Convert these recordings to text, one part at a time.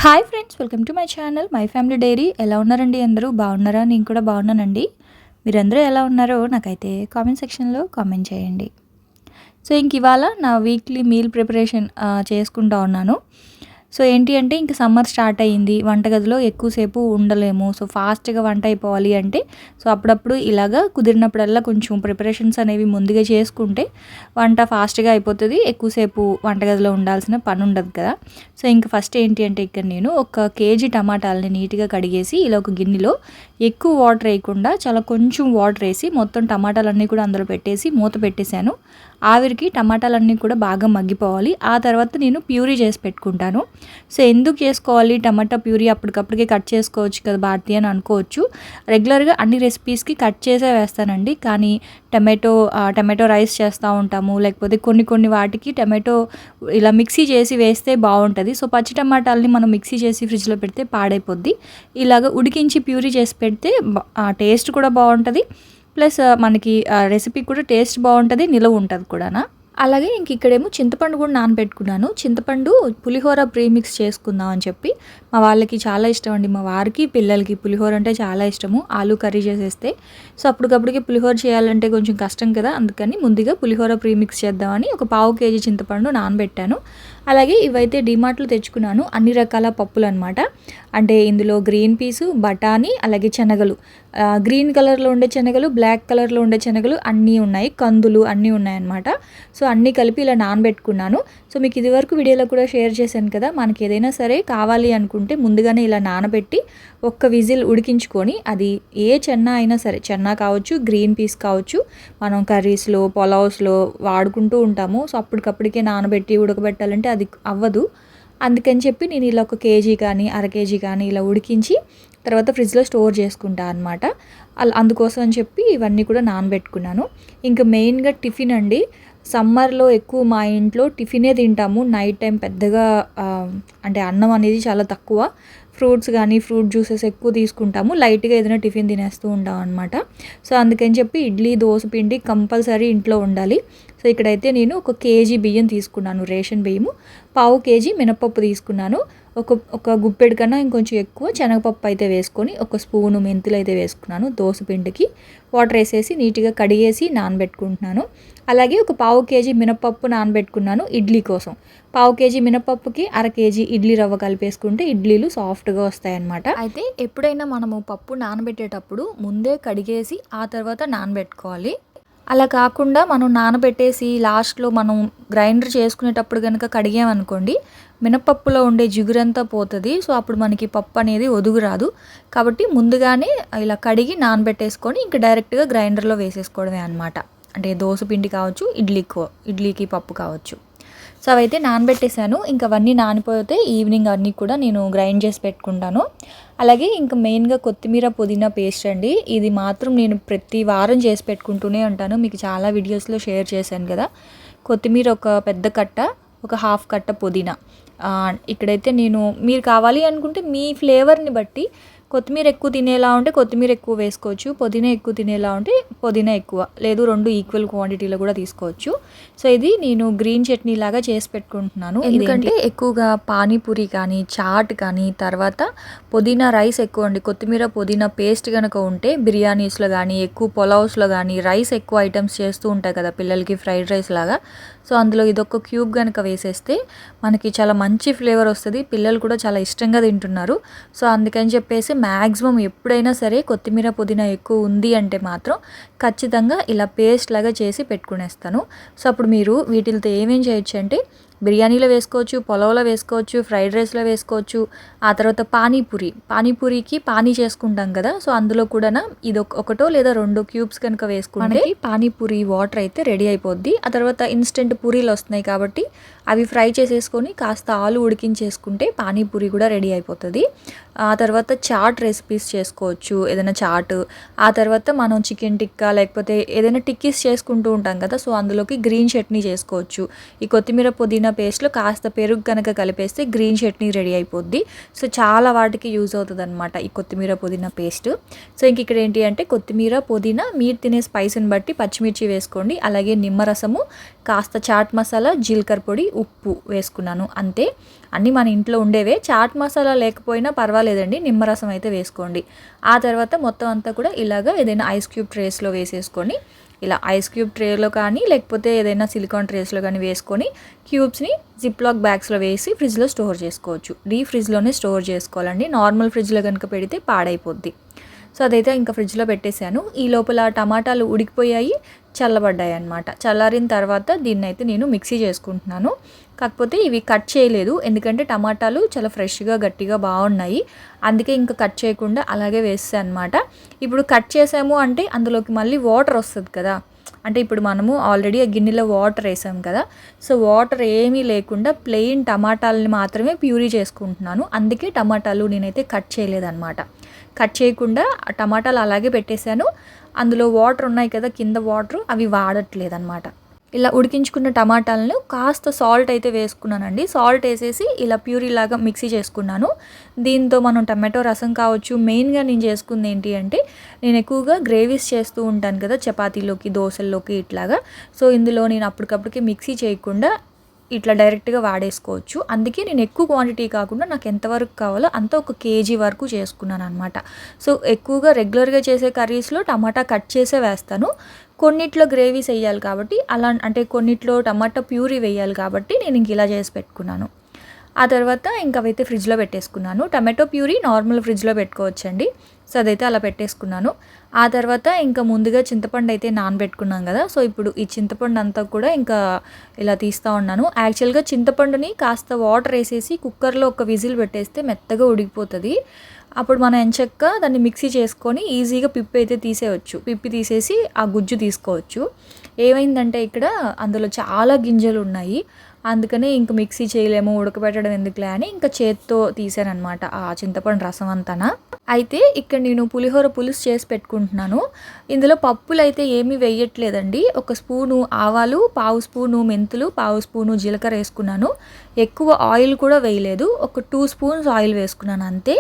Hi friends, welcome to my channel my family dairy. ఎలా ఉన్నారండి? అందరూ బాగున్నారా? నేను కూడా బాగున్నానండి. మీరందరూ ఎలా ఉన్నారో నాకైతే కామెంట్ సెక్షన్లో కామెంట్ చేయండి. సో ఇంక ఇవాళ నా వీక్లీ మీల్ ప్రిపరేషన్ చేసుకుంటా ఉన్నాను. సో ఏంటి అంటే ఇంక సమ్మర్ స్టార్ట్ అయ్యింది, వంటగదిలో ఎక్కువసేపు ఉండలేము. సో ఫాస్ట్గా వంట అయిపోవాలి అంటే సో అప్పుడప్పుడు ఇలాగా కుదిరినప్పుడల్లా కొంచెం ప్రిపరేషన్స్ అనేవి ముందుగా చేసుకుంటే వంట ఫాస్ట్గా అయిపోతుంది, ఎక్కువసేపు వంటగదిలో ఉండాల్సిన పని ఉండదు కదా. సో ఇంక ఫస్ట్ ఏంటి అంటే ఇక్కడ నేను 1 కేజీ టమాటాలని నీట్గా కడిగేసి ఇలా ఒక గిన్నెలో ఎక్కువ వాటర్ వేయకుండా చాలా కొంచెం వాటర్ వేసి మొత్తం టమాటాలన్నీ కూడా అందులో పెట్టేసి మూత పెట్టేశాను. ఆవిరికి టమాటాలన్నీ కూడా బాగా మగ్గిపోవాలి. ఆ తర్వాత నేను ప్యూరీ చేసి పెట్టుకుంటాను. సో ఎందుకు చేసుకోవాలి టమాటా ప్యూరీ, అప్పటికప్పటికే కట్ చేసుకోవచ్చు కదా భారతి అని అనుకోవచ్చు. రెగ్యులర్గా అన్ని రెసిపీస్కి కట్ చేసే వేస్తానండి, కానీ టమాటో రైస్ చేస్తూ ఉంటాము, లేకపోతే కొన్ని వాటికి టమాటో ఇలా మిక్సీ చేసి వేస్తే బాగుంటుంది. సో పచ్చి టమాటాలని మనం మిక్సీ చేసి ఫ్రిడ్జ్లో పెడితే పాడైపోద్ది. ఇలాగ ఉడికించి ప్యూరీ చేసి పెడితే టేస్ట్ కూడా బాగుంటుంది, ప్లస్ మనకి రెసిపీ కూడా టేస్ట్ బాగుంటుంది, నిలవ ఉంటుంది కూడా. అలాగే ఇంక ఇక్కడేమో చింతపండు కూడా నానబెట్టుకున్నాను. చింతపండు పులిహోర ప్రీమిక్స్ చేసుకుందాం అని చెప్పి, మా వాళ్ళకి చాలా ఇష్టం అండి, మా వారికి పిల్లలకి పులిహోర అంటే చాలా ఇష్టము. ఆలు కర్రీ చేసేస్తే సో అప్పటికప్పటికి పులిహోర చేయాలంటే కొంచెం కష్టం కదా, అందుకని ముందుగా పులిహోర ప్రీమిక్స్ చేద్దామని 1/4 కేజీ చింతపండు నానబెట్టాను. అలాగే ఇవైతే డిమార్ట్లో తెచ్చుకున్నాను, అన్ని రకాల పప్పులు అనమాట. అంటే ఇందులో గ్రీన్ పీసు, బఠానీ, అలాగే శనగలు, గ్రీన్ కలర్లో ఉండే శనగలు, బ్లాక్ కలర్లో ఉండే శనగలు అన్నీ ఉన్నాయి, కందులు అన్నీ ఉన్నాయన్నమాట. సో అన్నీ కలిపి ఇలా నానబెట్టుకున్నాను. సో మీకు ఇదివరకు వీడియోలో కూడా షేర్ చేశాను కదా, మనకి ఏదైనా సరే కావాలి అనుకుంటే ముందుగానే ఇలా నానబెట్టి 1 విజిల్ ఉడికించుకొని, అది ఏ చెన్నా అయినా సరే, చెన్నా కావచ్చు, గ్రీన్ పీస్ కావచ్చు, మనం కర్రీస్లో పులావ్స్లో వాడుకుంటూ ఉంటాము. సో అప్పటికప్పటికే నానబెట్టి ఉడకబెట్టాలంటే అది అవ్వదు. అందుకని చెప్పి నేను ఇలా 1 కేజీ కానీ 1/2 కేజీ కానీ ఇలా ఉడికించి తర్వాత ఫ్రిడ్జ్లో స్టోర్ చేసుకుంటాను అనమాట. అందుకోసం అని చెప్పి ఇవన్నీ కూడా నానబెట్టుకున్నాను. ఇంకా మెయిన్గా టిఫిన్ అండి. సమ్మర్లో ఎక్కువ మా ఇంట్లో టిఫినే తింటాము. నైట్ టైం పెద్దగా అంటే అన్నం అనేది చాలా తక్కువ. ఫ్రూట్స్ కానీ ఫ్రూట్ జ్యూసెస్ ఎక్కువ తీసుకుంటాము, లైట్గా ఏదైనా టిఫిన్ తినేస్తూ ఉంటాం అనమాట. సో అందుకని చెప్పి ఇడ్లీ, దోశ పిండి కంపల్సరీ ఇంట్లో ఉండాలి. సో ఇక్కడైతే నేను 1 కేజీ బియ్యం తీసుకున్నాను, రేషన్ బియ్యము, 1/4 కేజీ మినపప్పు తీసుకున్నాను, ఒక గుప్పెడు కన్నా ఇంకొంచెం ఎక్కువ శనగపప్పు అయితే వేసుకొని, 1 స్పూను మెంతులు అయితే వేసుకున్నాను. దోశ పిండికి వాటర్ వేసేసి నీట్గా కడిగేసి నానబెట్టుకుంటున్నాను. అలాగే 1/4 కేజీ మినపప్పు నానబెట్టుకున్నాను ఇడ్లీ కోసం. 1/4 కేజీ మినపప్పుకి 1/2 కేజీ ఇడ్లీ రవ్వ కలిపేసుకుంటే ఇడ్లీలు సాఫ్ట్గా వస్తాయన్నమాట. అయితే ఎప్పుడైనా మనము పప్పు నానబెట్టేటప్పుడు ముందే కడిగేసి ఆ తర్వాత నానబెట్టుకోవాలి. అలా కాకుండా మనం నానబెట్టేసి లాస్ట్లో మనం గ్రైండర్ చేసుకునేటప్పుడు కనుక కడిగామనుకోండి, మినపప్పులో ఉండే జిగురంతా పోతుంది. సో అప్పుడు మనకి పప్పు అనేది ఒదుగు రాదు. కాబట్టి ముందుగానే ఇలా కడిగి నానబెట్టేసుకొని ఇంక డైరెక్ట్గా గ్రైండర్లో వేసేసుకోవడమే అనమాట. అంటే దోశ పిండి కావచ్చు, ఇడ్లీకి పప్పు కావచ్చు. సో అవైతే నానబెట్టేశాను. ఇంక అవన్నీ నానిపోతే ఈవినింగ్ అన్నీ కూడా నేను గ్రైండ్ చేసి పెట్టుకుంటాను. అలాగే ఇంకా మెయిన్గా కొత్తిమీర, పుదీనా పేస్ట్ అండి. ఇది మాత్రం నేను ప్రతి వారం చేసి పెట్టుకుంటూనే ఉంటాను, మీకు చాలా వీడియోస్లో షేర్ చేశాను కదా. కొత్తిమీర 1 పెద్ద కట్ట, 1/2 కట్ట పుదీనా. ఇక్కడైతే మీరు కావాలి అనుకుంటే మీ ఫ్లేవర్ని బట్టి కొత్తిమీర ఎక్కువ తినేలా ఉంటే కొత్తిమీర ఎక్కువ వేసుకోవచ్చు, పుదీనా ఎక్కువ తినేలా ఉంటే పుదీనా ఎక్కువ, లేదు 2 ఈక్వల్ క్వాంటిటీలో కూడా తీసుకోవచ్చు. సో ఇది నేను గ్రీన్ చట్నీ లాగా చేసి పెట్టుకుంటున్నాను. ఎందుకంటే ఎక్కువగా పానీపూరి కానీ, చాట్ కానీ, తర్వాత పుదీనా రైస్ ఎక్కువ అండి. కొత్తిమీర పుదీనా పేస్ట్ కనుక ఉంటే బిర్యానీస్లో కానీ, ఎక్కువ పులావ్స్లో కానీ, రైస్ ఎక్కువ ఐటమ్స్ చేస్తూ ఉంటాయి కదా పిల్లలకి, ఫ్రైడ్ రైస్ లాగా. సో అందులో ఇదొక క్యూబ్ కనుక వేసేస్తే మనకి చాలా మంచి ఫ్లేవర్ వస్తుంది, పిల్లలు కూడా చాలా ఇష్టంగా తింటున్నారు. సో అందుకని చెప్పేసి మ్యాక్సిమం ఎప్పుడైనా సరే కొత్తిమీర పుదీనా ఎక్కువ ఉంది అంటే మాత్రం ఖచ్చితంగా ఇలా పేస్ట్ లాగా చేసి పెట్టుకునేస్తాను. సో అప్పుడు మీరు వీటితో ఏమేం చేయొచ్చు అంటే బిర్యానీలో వేసుకోవచ్చు, పులావ్లో వేసుకోవచ్చు, ఫ్రైడ్ రైస్లో వేసుకోవచ్చు. ఆ తర్వాత పానీపూరికి పానీ చేసుకుంటాం కదా, సో అందులో కూడా ఇది 1 లేదా 2 క్యూబ్స్ కనుక వేసుకుంటే పానీపూరి వాటర్ అయితే రెడీ అయిపోద్ది. ఆ తర్వాత ఇన్స్టెంట్ పూరీలు వస్తున్నాయి కాబట్టి అవి ఫ్రై చేసేసుకొని కాస్త ఆలు ఉడికించేసుకుంటే పానీపూరి కూడా రెడీ అయిపోతుంది. ఆ తర్వాత చాట్ రెసిపీస్ చేసుకోవచ్చు, ఏదైనా చాట్. ఆ తర్వాత మనం చికెన్ టిక్కా లేకపోతే ఏదైనా టిక్కీస్ చేసుకుంటూ ఉంటాం కదా, సో అందులోకి గ్రీన్ చట్నీ చేసుకోవచ్చు. ఈ కొత్తిమీర పుదీనా పేస్ట్లో కాస్త పెరుగు కనుక కలిపేస్తే గ్రీన్ చట్నీ రెడీ అయిపోద్ది. సో చాలా వాటికి యూజ్ అవుతుంది అనమాట ఈ కొత్తిమీర పుదీనా పేస్ట్. సో ఇంక ఇక్కడ ఏంటి అంటే కొత్తిమీర పుదీనా మీరు తినే స్పైస్ని బట్టి పచ్చిమిర్చి వేసుకోండి, అలాగే నిమ్మరసము, కాస్త చాట్ మసాలా, జీలకర్ర పొడి, ఉప్పు వేసుకున్నాను అంతే. అన్నీ మన ఇంట్లో ఉండేవే. చాట్ మసాలా లేకపోయినా పర్వాలేదండి, నిమ్మరసం అయితే వేసుకోండి. ఆ తర్వాత మొత్తం అంతా కూడా ఇలాగ ఏదైనా ఐస్ క్యూబ్ ట్రేస్లో వేసేసుకొని, ఇలా ఐస్ క్యూబ్ ట్రేలో కానీ లేకపోతే ఏదైనా సిలికాన్ ట్రేస్లో కానీ వేసుకొని క్యూబ్స్ని జిప్లాక్ బ్యాగ్స్లో వేసి ఫ్రిడ్జ్లో స్టోర్ చేసుకోవచ్చు. డీప్ ఫ్రిడ్జ్లోనే స్టోర్ చేసుకోవాలండి, నార్మల్ ఫ్రిడ్జ్లో కనుక పెడితే పాడైపోద్ది. సో అదైతే ఇంకా ఫ్రిడ్జ్లో పెట్టేశాను. ఈ లోపల టమాటాలు ఉడికిపోయాయి, చల్లబడ్డాయి అన్నమాట. చల్లారిన తర్వాత దీన్ని అయితే నేను మిక్సీ చేసుకుంటున్నాను. కాకపోతే ఇవి కట్ చేయలేదు, ఎందుకంటే టమాటాలు చాలా ఫ్రెష్గా గట్టిగా బాగున్నాయి. అందుకే ఇంకా కట్ చేయకుండా అలాగే వేస్తాను అనమాట. ఇప్పుడు కట్ చేసాము అంటే అందులోకి మళ్ళీ వాటర్ వస్తుంది కదా, అంటే ఇప్పుడు మనము ఆల్రెడీ ఆ గిన్నెలో వాటర్ వేసాం కదా, సో వాటర్ ఏమీ లేకుండా ప్లెయిన్ టమాటాలని మాత్రమే ప్యూరీ చేసుకుంటున్నాను. అందుకే టమాటాలు నేనైతే కట్ చేయలేదన్నమాట. కట్ చేయకుండా టమాటాలు అలాగే పెట్టేశాను. అందులో వాటర్ ఉన్నాయి కదా, కింద వాటర్, అవి వాడట్లేదు అనమాట. ఇలా ఉడికించుకున్న టమాటాలను కాస్త సాల్ట్ అయితే వేసుకున్నానండి. సాల్ట్ వేసేసి ఇలా ప్యూరీ లాగా మిక్సీ చేసుకున్నాను. దీంతో మనం టమాటో రసం కావచ్చు. మెయిన్గా నేను చేసుకుంది ఏంటి అంటే, నేను ఎక్కువగా గ్రేవీస్ చేస్తూ ఉంటాను కదా చపాతీలోకి, దోశల్లోకి ఇట్లాగా. సో ఇందులో నేను అప్పటికప్పటికి మిక్సీ చేయకుండా ఇట్లా డైరెక్ట్గా వాడేసుకోవచ్చు. అందుకే నేను ఎక్కువ క్వాంటిటీ కాకుండా నాకు ఎంతవరకు కావాలో అంత 1 కేజీ వరకు చేసుకున్నాను అనమాట. సో ఎక్కువగా రెగ్యులర్గా చేసే కర్రీస్లో టమాటా కట్ చేసే వేస్తాను. కొన్నిట్లో గ్రేవీస్ వేయాలి కాబట్టి, అలా అంటే కొన్నిట్లో టమాటా ప్యూరీ వేయాలి కాబట్టి నేను ఇంక ఇలా చేసి పెట్టుకున్నాను. ఆ తర్వాత ఇంకా అవైతే ఫ్రిడ్జ్లో పెట్టేసుకున్నాను. టమాటో ప్యూరీ నార్మల్ ఫ్రిడ్జ్లో పెట్టుకోవచ్చండి. సో అదైతే అలా పెట్టేసుకున్నాను. ఆ తర్వాత ఇంకా ముందుగా చింతపండు అయితే నానబెట్టుకున్నాం కదా, సో ఇప్పుడు ఈ చింతపండు అంతా కూడా ఇంకా ఇలా తీస్తూ ఉన్నాను. యాక్చువల్గా చింతపండుని కాస్త వాటర్ వేసేసి కుక్కర్లో ఒక విజిల్ పెట్టేస్తే మెత్తగా ఉడికిపోతుంది. అప్పుడు మనం ఎంచక్క దాన్ని మిక్సీ చేసుకొని ఈజీగా పిప్పి అయితే తీసేయచ్చు. పిప్పి తీసేసి ఆ గుజ్జు తీసుకోవచ్చు. ఏమైందంటే ఇక్కడ అందులో చాలా గింజలు ఉన్నాయి, అందుకనే ఇంక మిక్సీ చేయలేము, ఉడకబెట్టడం ఎందుకులే అని ఇంకా చేత్తో తీసానమాట ఆ చింతపండు రసం అంతా. అయితే ఇక్కడ నేను పులిహోర పులుసు చేసి పెట్టుకుంటున్నాను. ఇందులో పప్పులు అయితే ఏమీ వేయట్లేదండి. 1 స్పూను ఆవాలు, 1/2 స్పూను మెంతులు, 1/2 స్పూను జీలకర్ర వేసుకున్నాను. ఎక్కువ ఆయిల్ కూడా వేయలేదు, ఒక 2 స్పూన్స్ ఆయిల్ వేసుకున్నాను అంతే.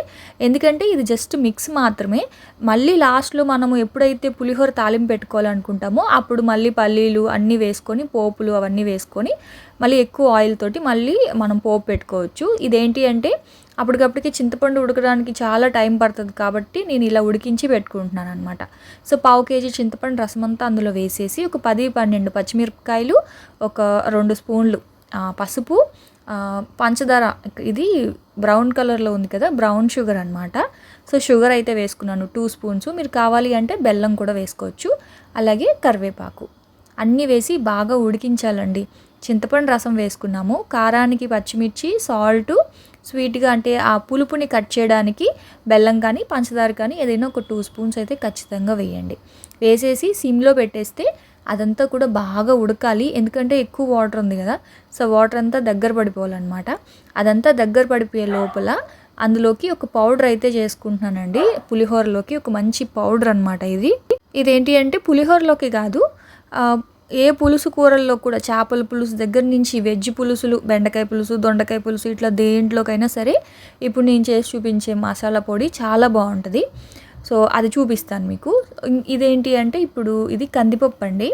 ఎందుకంటే ఇది జస్ట్ మిక్స్ మాత్రమే. మళ్ళీ లాస్ట్లో మనము ఎప్పుడైతే పులిహోర తాలింపు పెట్టుకోవాలనుకుంటామో అప్పుడు మళ్ళీ పల్లీలు అన్నీ వేసుకొని, పోపులు అవన్నీ వేసుకొని మళ్ళీ ఎక్కువ ఆయిల్ తోటి మళ్ళీ మనం పోపు పెట్టుకోవచ్చు. ఇదేంటి అంటే అప్పటికప్పటికి చింతపండు ఉడకడానికి చాలా టైం పడుతుంది కాబట్టి నేను ఇలా ఉడికించి పెట్టుకుంటున్నాను అనమాట. సో 1/2 కేజీ చింతపండు రసం అంతా అందులో వేసేసి ఒక 10-12 పచ్చిమిరపకాయలు, ఒక 2 స్పూన్లు పసుపు, పంచదార, ఇది బ్రౌన్ కలర్లో ఉంది కదా, బ్రౌన్ షుగర్ అనమాట. సో షుగర్ అయితే వేసుకున్నాను 2 స్పూన్స్. మీరు కావాలి అంటే బెల్లం కూడా వేసుకోవచ్చు. అలాగే కరివేపాకు అన్నీ వేసి బాగా ఉడికించాలండి. చింతపండు రసం వేసుకున్నాము, కారానికి పచ్చిమిర్చి, సాల్టు, స్వీట్గా అంటే ఆ పులుపుని కట్ చేయడానికి బెల్లం కానీ పంచదార కానీ ఏదైనా ఒక 2 స్పూన్స్ అయితే ఖచ్చితంగా వేయండి. వేసేసి సిమ్లో పెట్టేస్తే అదంతా కూడా బాగా ఉడకాలి, ఎందుకంటే ఎక్కువ వాటర్ ఉంది కదా, సో వాటర్ అంతా దగ్గర పడిపోవాలన్నమాట. అదంతా దగ్గర పడిపోయే లోపల అందులోకి ఒక పౌడర్ అయితే చేసుకుంటున్నానండి. పులిహోరలోకి ఒక మంచి పౌడర్ అనమాట ఇది. ఇదేంటి అంటే పులిహోరలోకి కాదు, ఏ పులుసు కూరల్లో కూడా, చేపల పులుసు దగ్గర నుంచి వెజ్ పులుసులు, బెండకాయ పులుసు, దొండకాయ పులుసు, ఇట్లా దేంట్లోకైనా సరే ఇప్పుడు నేను చేసి చూపించే మసాలా పొడి చాలా బాగుంటుంది. సో అది చూపిస్తాను మీకు. ఇదేంటి అంటే ఇప్పుడు ఇది కందిపప్పు అండి.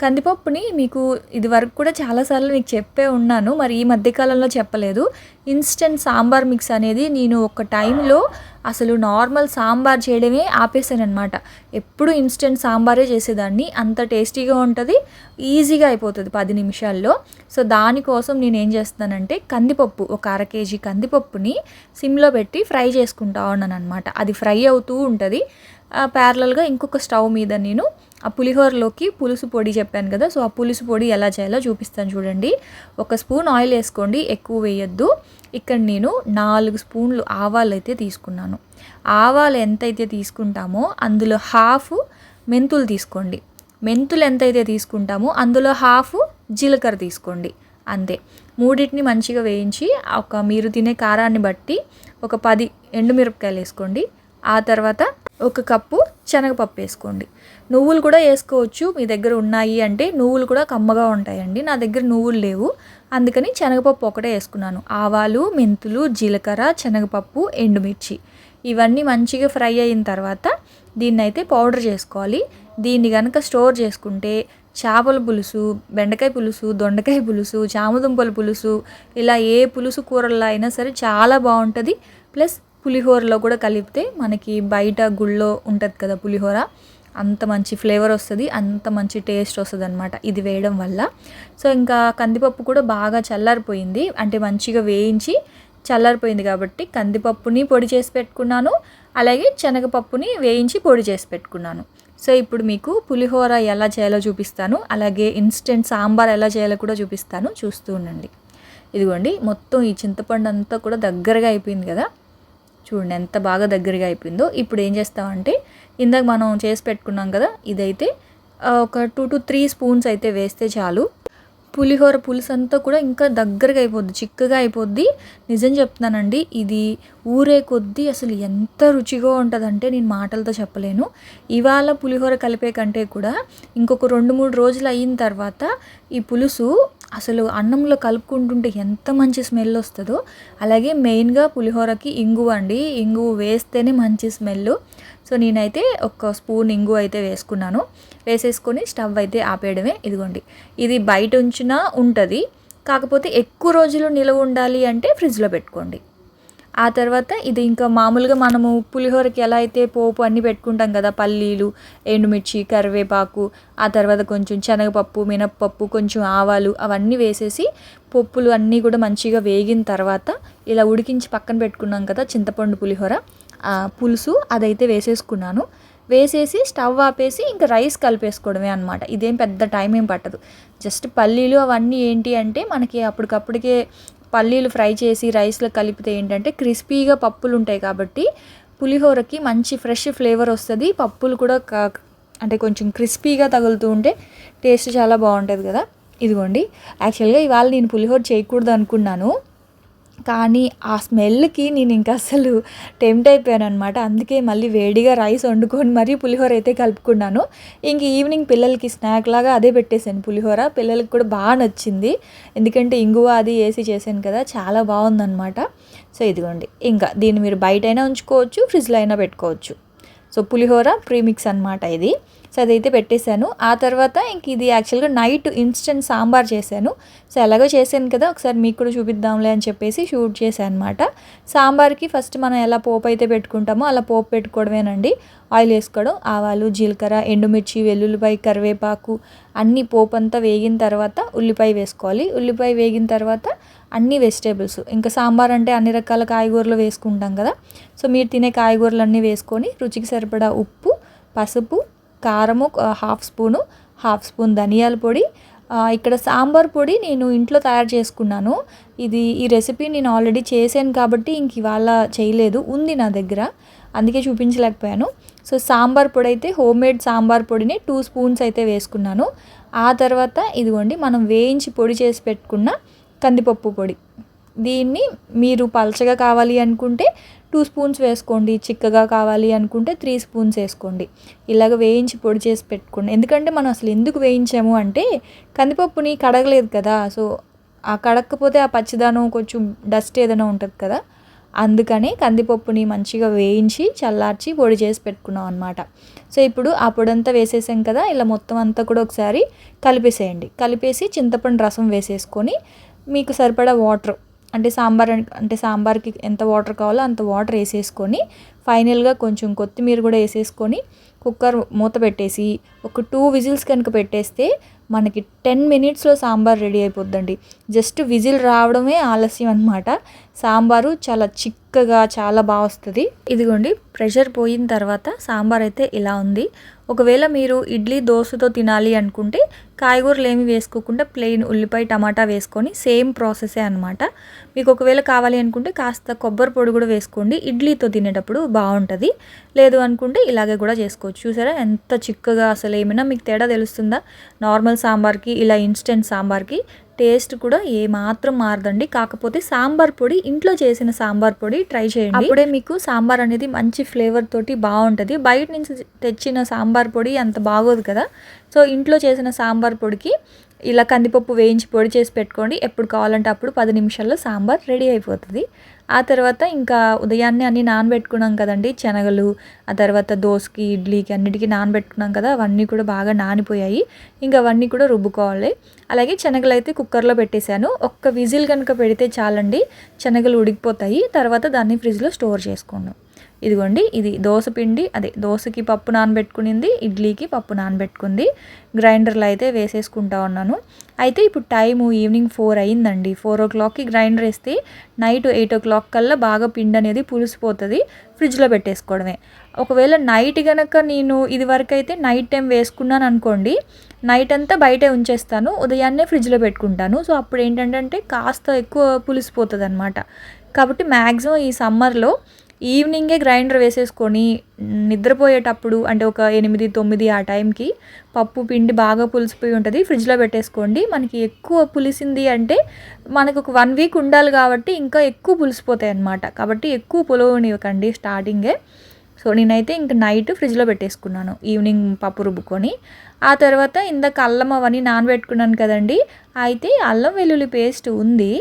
కందిపప్పుని మీకు ఇది వరకు కూడా చాలాసార్లు మీకు చెప్పే ఉన్నాను, మరి ఈ మధ్యకాలంలో చెప్పలేదు. ఇన్స్టెంట్ సాంబార్ మిక్స్ అనేది నేను ఒక టైంలో అసలు నార్మల్ సాంబార్ చేయడమే ఆపేసాను అనమాట. ఎప్పుడు ఇన్స్టెంట్ సాంబారే చేసేదాన్ని. అంత టేస్టీగా ఉంటుంది, ఈజీగా అయిపోతుంది 10 నిమిషాల్లో. సో దానికోసం నేను ఏం చేస్తున్నానంటే కందిపప్పు, ఒక 1/2 కేజీ కందిపప్పుని సిమ్లో పెట్టి ఫ్రై చేసుకుంటా ఉన్నాను అనమాట. అది ఫ్రై అవుతూ ఉంటుంది. ప్యారలల్గా ఇంకొక స్టవ్ మీద నేను ఆ పులిహోరలోకి పులుసు పొడి చెప్పాను కదా, సో ఆ పులుసు పొడి ఎలా చేయాలో చూపిస్తాను చూడండి. 1 స్పూన్ ఆయిల్ వేసుకోండి, ఎక్కువ వేయొద్దు. ఇక్కడ నేను 4 స్పూన్లు ఆవాలు అయితే తీసుకున్నాను. ఆవాలు ఎంతైతే తీసుకుంటామో అందులో హాఫ్ మెంతులు తీసుకోండి. మెంతులు ఎంతైతే తీసుకుంటామో అందులో హాఫ్ జీలకర్ర తీసుకోండి, అంతే. మూడింటిని మంచిగా వేయించి మీరు తినే కారాన్ని బట్టి ఒక 10 ఎండుమిరపకాయలు వేసుకోండి. ఆ తర్వాత 1 కప్పు శనగపప్పు వేసుకోండి. నువ్వులు కూడా వేసుకోవచ్చు, మీ దగ్గర ఉన్నాయి అంటే. నువ్వులు కూడా కమ్మగా ఉంటాయండి, నా దగ్గర నువ్వులు లేవు, అందుకని శనగపప్పు ఒకటే వేసుకున్నాను. ఆవాలు, మెంతులు, జీలకర్ర, శనగపప్పు, ఎండుమిర్చి ఇవన్నీ మంచిగా ఫ్రై అయిన తర్వాత దీన్ని అయితే పౌడర్ చేసుకోవాలి. దీన్ని కనుక స్టోర్ చేసుకుంటే చేపల పులుసు, బెండకాయ పులుసు, దొండకాయ పులుసు, చామదుంపల పులుసు, ఇలా ఏ పులుసు కూరల్లో అయినా సరే చాలా బాగుంటుంది. ప్లస్ పులిహోరలో కూడా కలిపితే మనకి బయట గుళ్ళో ఉంటుంది కదా పులిహోర, అంత మంచి ఫ్లేవర్ వస్తుంది, అంత మంచి టేస్ట్ వస్తుంది అనమాట ఇది వేయడం వల్ల. సో ఇంకా కందిపప్పు కూడా బాగా చల్లారిపోయింది, అంటే మంచిగా వేయించి చల్లారిపోయింది కాబట్టి కందిపప్పుని పొడి చేసి పెట్టుకున్నాను, అలాగే శనగపప్పుని వేయించి పొడి చేసి పెట్టుకున్నాను. సో ఇప్పుడు మీకు పులిహోర ఎలా చేయాలో చూపిస్తాను, అలాగే ఇన్స్టెంట్ సాంబార్ ఎలా చేయాలో కూడా చూపిస్తాను, చూస్తూ ఉండండి. ఇదిగోండి మొత్తం ఈ చింతపండు అంతా కూడా దగ్గరగా అయిపోయింది కదా, చూడండి ఎంత బాగా దగ్గరగా అయిపోయిందో. ఇప్పుడు ఏం చేస్తామంటే ఇందాక మనం చేసి పెట్టుకున్నాం కదా, ఇదైతే ఒక 2 to 3 స్పూన్స్ అయితే వేస్తే చాలు. పులిహోర పులుసు అంతా కూడా ఇంకా దగ్గరగా అయిపోద్ది, చిక్కగా అయిపోద్ది. నిజం చెప్తున్నానండి, ఇది ఊరే కొద్దీ అసలు ఎంత రుచిగా ఉంటుందంటే నేను మాటలతో చెప్పలేను. ఇవాళ పులిహోర కలిపే కంటే కూడా ఇంకొక 2-3 రోజులు అయిన తర్వాత ఈ పులుసు అసలు అన్నంలో కలుపుకుంటుంటే ఎంత మంచి స్మెల్ వస్తుందో. అలాగే మెయిన్గా పులిహోరకి ఇంగువ అండి, ఇంగువ వేస్తేనే మంచి స్మెల్. సో నేనైతే ఒక స్పూన్ ఇంగువ అయితే వేసుకున్నాను, వేసేసుకొని స్టవ్ అయితే ఆపేయడమే. ఇదిగోండి, ఇది బయట ఉంచినా ఉంటుంది, కాకపోతే ఎక్కువ రోజులు నిలవ ఉండాలి అంటే ఫ్రిడ్జ్లో పెట్టుకోండి. ఆ తర్వాత ఇది ఇంకా మామూలుగా మనము పులిహోరకి ఎలా అయితే పోపు అన్నీ పెట్టుకుంటాం కదా, పల్లీలు, ఎండుమిర్చి, కరివేపాకు, ఆ తర్వాత కొంచెం శనగపప్పు, మినప్పప్పు, కొంచెం ఆవాలు అవన్నీ వేసేసి పప్పులు అన్నీ కూడా మంచిగా వేగిన తర్వాత ఇలా ఉడికించి పక్కన పెట్టుకున్నాం కదా చింతపండు పులిహోర పులుసు, అదైతే వేసేసుకున్నాను. వేసేసి స్టవ్ ఆపేసి ఇంకా రైస్ కలిపేసుకోవడమే అనమాట. ఇదేం పెద్ద టైం ఏం పట్టదు. జస్ట్ పల్లీలు అవన్నీ ఏంటి అంటే మనకి అప్పటికప్పటికే పల్లీలు ఫ్రై చేసి రైస్లో కలిపితే ఏంటంటే క్రిస్పీగా పప్పులు ఉంటాయి కాబట్టి పులిహోరకి మంచి ఫ్రెష్ ఫ్లేవర్ వస్తుంది. పప్పులు కూడా అంటే కొంచెం క్రిస్పీగా తగులుతూ ఉంటే టేస్ట్ చాలా బాగుంటుంది కదా. ఇదిగోండి, యాక్చువల్గా ఇవాళ నేను పులిహోర చేయకూడదు అనుకున్నాను, కానీ ఆ స్మెల్కి నేను ఇంకా అసలు టెంప్ట్ అయిపోయాను అనమాట. అందుకే మళ్ళీ వేడిగా రైస్ వండుకొని మరీ పులిహోర అయితే కలుపుకున్నాను. ఇంక ఈవినింగ్ పిల్లలకి స్నాక్ లాగా అదే పెట్టేశాను పులిహోర. పిల్లలకి కూడా బాగా నచ్చింది, ఎందుకంటే ఇంగువ అది వేసి చేశాను కదా, చాలా బాగుందన్నమాట. సో ఇదిగోండి, ఇంకా దీన్ని మీరు బయట అయినా ఉంచుకోవచ్చు, ఫ్రిడ్జ్లో అయినా పెట్టుకోవచ్చు. సో పులిహోర ప్రీమిక్స్ అనమాట ఇది. సో అదైతే పెట్టేశాను. ఆ తర్వాత ఇంక ఇది యాక్చువల్గా నైట్ ఇన్స్టెంట్ సాంబార్ చేశాను. సో ఎలాగో చేశాను కదా, ఒకసారి మీకు కూడా చూపిద్దాంలే అని చెప్పేసి షూట్ చేశాను అనమాట. సాంబార్కి ఫస్ట్ మనం ఎలా పోపు అయితే పెట్టుకుంటామో అలా పోపు పెట్టుకోవడమేనండి. ఆయిల్ వేసుకోవడం, ఆవాలు, జీలకర్ర, ఎండుమిర్చి, వెల్లుల్లిపాయ, కరివేపాకు అన్నీ పోపు అంతా వేగిన తర్వాత ఉల్లిపాయ వేసుకోవాలి. ఉల్లిపాయ వేగిన తర్వాత అన్ని వెజిటేబుల్స్, ఇంకా సాంబార్ అంటే అన్ని రకాల కాయగూరలు వేసుకుంటాం కదా, సో మీరు తినే కాయగూరలు అన్నీ వేసుకొని రుచికి సరిపడా ఉప్పు, పసుపు, కారము హాఫ్ స్పూన్ ధనియాల పొడి. ఇక్కడ సాంబార్ పొడి నేను ఇంట్లో తయారు చేసుకున్నాను. ఈ రెసిపీ నేను ఆల్రెడీ చేశాను కాబట్టి ఇంక ఇవాళ చేయలేదు, ఉంది నా దగ్గర, అందుకే చూపించలేకపోయాను. సో సాంబార్ పొడి అయితే హోమ్మేడ్ సాంబార్ పొడిని 2 స్పూన్స్ అయితే వేసుకున్నాను. ఆ తర్వాత ఇదిగోండి మనం వేయించి పొడి చేసి పెట్టుకున్న కందిపప్పు పొడి, దీన్ని మీరు పలచగా కావాలి అనుకుంటే 2 స్పూన్స్ వేసుకోండి, చిక్కగా కావాలి అనుకుంటే 3 స్పూన్స్ వేసుకోండి. ఇలాగ వేయించి పొడి చేసి పెట్టుకోండి. ఎందుకంటే మనం అసలు ఎందుకు వేయించాము అంటే కందిపప్పుని కడగలేదు కదా, సో ఆ కడగకపోతే ఆ పచ్చిదనం కొంచెం డస్ట్ ఏదైనా ఉంటుంది కదా, అందుకని కందిపప్పుని మంచిగా వేయించి చల్లార్చి పొడి చేసి పెట్టుకున్నాం అనమాట. సో ఇప్పుడు ఆ పొడి అంతా వేసేసాం కదా, ఇలా మొత్తం అంతా కూడా ఒకసారి కలిపేసేయండి. కలిపేసి చింతపండు రసం వేసేసుకొని మీకు సరిపడా వాటర్, అంటే సాంబార్కి ఎంత వాటర్ కావాలో అంత వాటర్ వేసేసుకొని ఫైనల్గా కొంచెం కొత్తిమీర కూడా వేసేసుకొని కుక్కర్ మూత పెట్టేసి ఒక 2 విజిల్స్ కనుక పెట్టేస్తే మనకి 10 మినిట్స్లో సాంబార్ రెడీ అయిపోద్దండి. జస్ట్ విజిల్ రావడమే ఆలస్యం అనమాట. సాంబారు చాలా చిక్కగా చాలా బాగా వస్తుంది. ఇదిగోండి, ప్రెషర్ పోయిన తర్వాత సాంబార్ అయితే ఇలా ఉంది. ఒకవేళ మీరు ఇడ్లీ దోశతో తినాలి అనుకుంటే కాయగూరలు ఏమి వేసుకోకుండా ప్లెయిన్ ఉల్లిపాయ టమాటా వేసుకొని సేమ్ ప్రాసెసే అనమాట. మీకు ఒకవేళ కావాలి అనుకుంటే కాస్త కొబ్బరి పొడి కూడా వేసుకోండి, ఇడ్లీతో తినేటప్పుడు బాగుంటుంది. లేదు అనుకుంటే ఇలాగే కూడా చేసుకోవచ్చు. చూసారా ఎంత చిక్కగా, అసలు ఏమైనా మీకు తేడా తెలుస్తుందా? నార్మల్ సాంబార్కి ఇలా ఇన్స్టెంట్ సాంబార్కి టేస్ట్ కూడా ఏమాత్రం మారదండి. కాకపోతే సాంబార్ పొడి, ఇంట్లో చేసిన సాంబార్ పొడి ట్రై చేయండి, అప్పుడే మీకు సాంబార్ అనేది మంచి ఫ్లేవర్ తోటి బాగుంటుంది. బయట నుంచి తెచ్చిన సాంబార్ పొడి అంత బాగోదు కదా. సో ఇంట్లో చేసిన సాంబార్ పొడికి ఇలా కందిపప్పు వేయించి పొడి చేసి పెట్టుకోండి. ఎప్పుడు కావాలంటే అప్పుడు 10 నిమిషాల్లో సాంబార్ రెడీ అయిపోతుంది. ఆ తర్వాత ఇంకా ఉదయాన్నే అన్నీ నానబెట్టుకున్నాం కదండీ శనగలు, ఆ తర్వాత దోసకి, ఇడ్లీకి అన్నిటికీ నానబెట్టుకున్నాం కదా, అవన్నీ కూడా బాగా నానిపోయాయి. ఇంకా అవన్నీ కూడా రుబ్బుకోవాలి. అలాగే శనగలు అయితే కుక్కర్లో పెట్టేశాను. ఒక్క విజిల్ కనుక పెడితే చాలండి, శనగలు ఉడికిపోతాయి. తర్వాత దాన్ని ఫ్రిడ్జ్లో స్టోర్ చేసుకోండి. ఇదిగోండి, ఇది దోస పిండి, అదే దోసకి పప్పు నానబెట్టుకునింది, ఇడ్లీకి పప్పు నానబెట్టుకుంది. గ్రైండర్లో అయితే వేసేసుకుంటా ఉన్నాను. అయితే ఇప్పుడు టైము ఈవినింగ్ 4 అయిందండి. 4 o'clock గ్రైండర్ వేస్తే నైట్ 8 o'clock కల్లా బాగా పిండి అనేది పులిసిపోతుంది. ఫ్రిడ్జ్లో పెట్టేసుకోవడమే. ఒకవేళ నైట్ కనుక నేను ఇదివరకు అయితే నైట్ టైం వేసుకున్నాను అనుకోండి, నైట్ అంతా బయటే ఉంచేస్తాను, ఉదయాన్నే ఫ్రిడ్జ్లో పెట్టుకుంటాను. సో అప్పుడు ఏంటంటే కాస్త ఎక్కువ పులిసిపోతుంది అనమాట. కాబట్టి మ్యాక్సిమం ఈ సమ్మర్లో ఈవినింగే గ్రైండర్ వేసేసుకొని నిద్రపోయేటప్పుడు అంటే ఒక 8, 9 ఆ టైంకి పప్పు పిండి బాగా పులిసిపోయి ఉంటుంది, ఫ్రిడ్జ్లో పెట్టేసుకోండి. మనకి ఎక్కువ పులిసింది అంటే మనకు ఒక 1 week ఉండాలి కాబట్టి ఇంకా ఎక్కువ పులిసిపోతాయి అన్నమాట. కాబట్టి ఎక్కువ పులవనివ్వకండి స్టార్టింగే. సో నేనైతే ఇంక నైట్ ఫ్రిడ్జ్లో పెట్టేసుకున్నాను, ఈవినింగ్ పప్పు రుబ్బుకొని. ఆ తర్వాత ఇందాక అల్లం అవన్నీ నానబెట్టుకున్నాను కదండి, అయితే అల్లం వెల్లుల్లి పేస్ట్ ఉంది.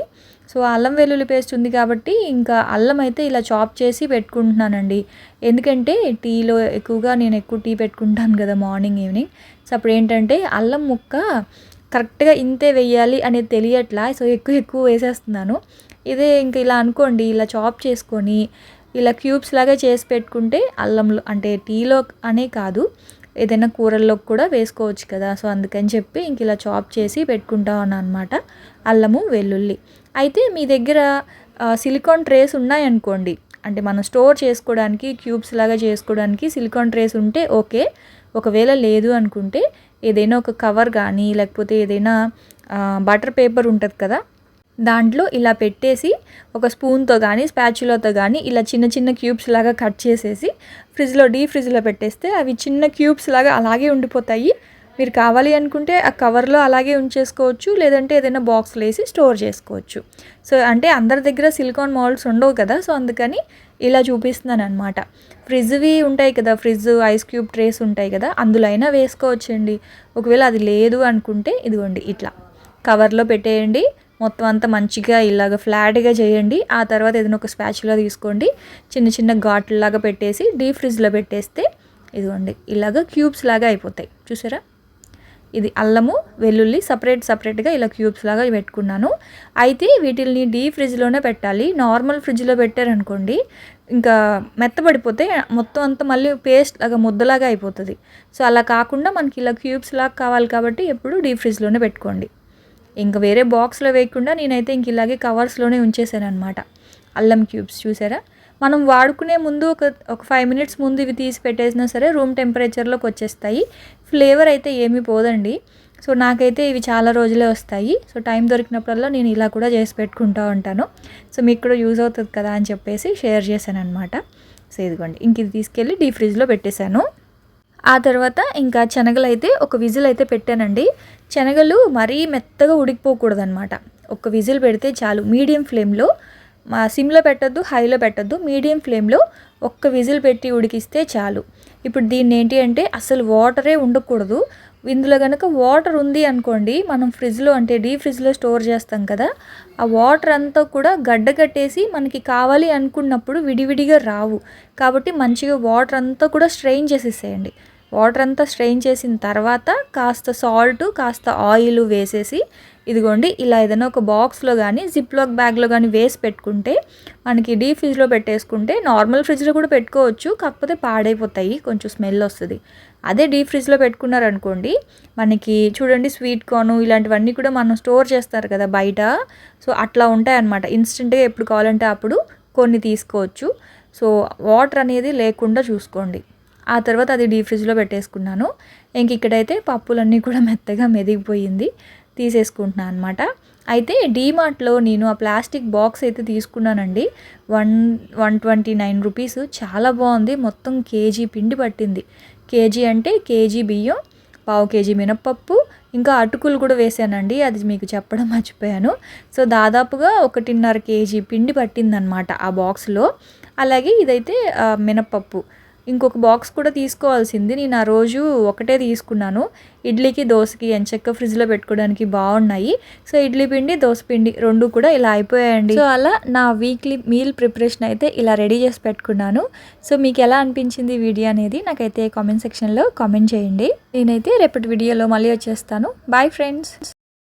సో అల్లం వెల్లుల్లి పేస్ట్ ఉంది కాబట్టి ఇంకా అల్లం అయితే ఇలా చాప్ చేసి పెట్టుకుంటున్నానండి. ఎందుకంటే టీలో ఎక్కువగా నేను ఎక్కువ టీ పెట్టుకుంటాను కదా మార్నింగ్ ఈవినింగ్. సో అప్పుడు ఏంటంటే అల్లం ముక్క కరెక్ట్గా ఇంతే వేయాలి అనేది తెలియట్లా, సో ఎక్కువ వేసేస్తున్నాను. ఇదే ఇంక ఇలా అనుకోండి, ఇలా చాప్ చేసుకొని ఇలా క్యూబ్స్ లాగా చేసి పెట్టుకుంటే అల్లంలో అంటే టీలో అనే కాదు, ఏదైనా కూరల్లోకి కూడా వేసుకోవచ్చు కదా. సో అందుకని చెప్పి ఇంక ఇలా చాప్ చేసి పెట్టుకుంటా ఉన్నాను అనమాట అల్లము వెల్లుల్లి. అయితే మీ దగ్గర సిలికాన్ ట్రేస్ ఉన్నాయనుకోండి, అంటే మనం స్టోర్ చేసుకోవడానికి క్యూబ్స్ లాగా చేసుకోవడానికి సిలికాన్ ట్రేస్ ఉంటే ఓకే. ఒకవేళ లేదు అనుకుంటే ఏదైనా ఒక కవర్ కానీ లేకపోతే ఏదైనా బటర్ పేపర్ ఉంటుంది కదా, దాంట్లో ఇలా పెట్టేసి ఒక స్పూన్తో కానీ స్పాచులాతో కానీ ఇలా చిన్న చిన్న క్యూబ్స్ లాగా కట్ చేసేసి డీప్ ఫ్రిడ్జ్లో పెట్టేస్తే అవి చిన్న క్యూబ్స్ లాగా అలాగే ఉండిపోతాయి. మీరు కావాలి అనుకుంటే ఆ కవర్లో అలాగే ఉంచేసుకోవచ్చు, లేదంటే ఏదైనా బాక్స్లో వేసి స్టోర్ చేసుకోవచ్చు. సో అంటే అందరి దగ్గర సిలికాన్ మౌల్డ్స్ ఉండవు కదా, సో అందుకని ఇలా చూపిస్తున్నాను అనమాట. ఫ్రిడ్జ్వి ఉంటాయి కదా, ఫ్రిడ్జ్ ఐస్ క్యూబ్ ట్రేస్ ఉంటాయి కదా, అందులో అయినా వేసుకోవచ్చండి. ఒకవేళ అది లేదు అనుకుంటే ఇదిగోండి ఇట్లా కవర్లో పెట్టేయండి. మొత్తం అంతా మంచిగా ఇలాగ ఫ్లాట్గా చేయండి. ఆ తర్వాత ఏదైనా ఒక స్పాచులా తీసుకోండి, చిన్న చిన్న ఘాట్లలాగా పెట్టేసి డీప్ ఫ్రిడ్జ్లో పెట్టేస్తే ఇదిగోండి ఇలాగ క్యూబ్స్ లాగా అయిపోతాయి. చూసారా, ఇది అల్లము వెల్లుల్లి సపరేట్గా ఇలా క్యూబ్స్ లాగా పెట్టుకున్నాను. అయితే వీటిల్ని డీప్ ఫ్రిడ్జ్లోనే పెట్టాలి. నార్మల్ ఫ్రిడ్జ్లో పెట్టారనుకోండి ఇంకా మెత్తబడిపోతే మొత్తం అంతా మళ్ళీ పేస్ట్ లాగా ముద్దలాగా అయిపోతుంది. సో అలా కాకుండా మనకి ఇలా క్యూబ్స్ లాగా కావాలి కాబట్టి ఎప్పుడు డీప్ ఫ్రిడ్జ్లోనే పెట్టుకోండి. ఇంకా వేరే బాక్స్లో వేయకుండా నేనైతే ఇంక ఇలాగే కవర్స్లోనే ఉంచేసాను అనమాట అల్లం క్యూబ్స్. చూసారా, మనం వాడుకునే ముందు ఒక 5 minutes ముందు ఇవి తీసి పెట్టేసినా సరే రూమ్ టెంపరేచర్లోకి వచ్చేస్తాయి. ఫ్లేవర్ అయితే ఏమీ పోదండి. సో నాకైతే ఇవి చాలా రోజులే వస్తాయి. సో టైం దొరికినప్పుడల్లా నేను ఇలా కూడా చేసి పెట్టుకుంటూ ఉంటాను. సో మీకు కూడా యూజ్ అవుతుంది కదా అని చెప్పేసి షేర్ చేశాను అనమాట. సో ఇదిగోండి ఇంక ఇది తీసుకెళ్ళి డీప్ ఫ్రిడ్జ్లో పెట్టేశాను. ఆ తర్వాత ఇంకా శనగలు అయితే ఒక విజిల్ అయితే పెట్టానండి. శనగలు మరీ మెత్తగా ఉడికిపోకూడదు అనమాట, ఒక విజిల్ పెడితే చాలు. మీడియం ఫ్లేమ్లో, సిమ్లో పెట్టద్దు, హైలో పెట్టద్దు, మీడియం ఫ్లేమ్లో ఒక్క విజిల్ పెట్టి ఉడికిస్తే చాలు. ఇప్పుడు దీన్ని ఏంటి అంటే అసలు వాటరే ఉండకూడదు. ఇందులో కనుక వాటర్ ఉంది అనుకోండి, మనం ఫ్రిడ్జ్లో అంటే డీప్ ఫ్రిడ్జ్లో స్టోర్ చేస్తాం కదా, ఆ వాటర్ అంతా కూడా గడ్డ కట్టేసి మనకి కావాలి అనుకున్నప్పుడు విడివిడిగా రావు. కాబట్టి మంచిగా వాటర్ అంతా కూడా స్ట్రెయిన్ చేసేసేయండి. వాటర్ అంతా స్ట్రెయిన్ చేసిన తర్వాత కాస్త సాల్ట్, కాస్త ఆయిల్ వేసేసి ఇదిగోండి ఇలా ఏదైనా ఒక బాక్స్లో కానీ జిప్లాక్ బ్యాగ్లో కానీ వేసి పెట్టుకుంటే మనకి డీప్ ఫ్రిడ్జ్లో పెట్టేసుకుంటే, నార్మల్ ఫ్రిడ్జ్లో కూడా పెట్టుకోవచ్చు, కాకపోతే పాడైపోతాయి, కొంచెం స్మెల్ వస్తుంది. అదే డీప్ ఫ్రిడ్జ్లో పెట్టుకున్నారనుకోండి, మనకి చూడండి స్వీట్ కార్న్ ఇలాంటివన్నీ కూడా మనం స్టోర్ చేస్తారు కదా బయట, సో అట్లా ఉంటాయన్నమాట. ఇన్స్టెంట్గా ఎప్పుడు కావాలంటే అప్పుడు కొన్ని తీసుకోవచ్చు. సో వాటర్ అనేది లేకుండా చూసుకోండి. ఆ తర్వాత అది డీప్ ఫ్రిడ్జ్లో పెట్టేసుకున్నాను. ఇంక ఇక్కడైతే పప్పులన్నీ కూడా మెత్తగా మెదిగిపోయింది, తీసేసుకుంటున్నాను అనమాట. అయితే డీమార్ట్లో నేను ఆ ప్లాస్టిక్ బాక్స్ అయితే తీసుకున్నానండి. 129 రూపీస్, చాలా బాగుంది. మొత్తం కేజీ పిండి పట్టింది. కేజీ అంటే కేజీ బియ్యం, 1/2 kg మినప్పప్పు, ఇంకా అటుకులు కూడా వేసానండి, అది మీకు చెప్పడం మర్చిపోయాను. సో దాదాపుగా 1.5 kg పిండి పట్టిందనమాట ఆ బాక్స్లో. అలాగే ఇదైతే మినప్పప్పు, ఇంకొక బాక్స్ కూడా తీసుకోవాల్సింది. నేను ఆ రోజు ఒకటే తీసుకున్నాను. ఇడ్లీకి దోశకి ఎంచక్కా ఫ్రిడ్జ్లో పెట్టుకోవడానికి బాగున్నాయి. సో ఇడ్లీ పిండి దోశ పిండి 2 కూడా ఇలా అయిపోయాయండి. సో అలా నా వీక్లీ మీల్ ప్రిపరేషన్ అయితే ఇలా రెడీ చేసి పెట్టుకున్నాను. సో మీకు ఎలా అనిపించింది వీడియో అనేది నాకైతే కామెంట్ సెక్షన్లో కామెంట్ చేయండి. నేనైతే రేపటి వీడియోలో మళ్ళీ వచ్చేస్తాను. Bye friends.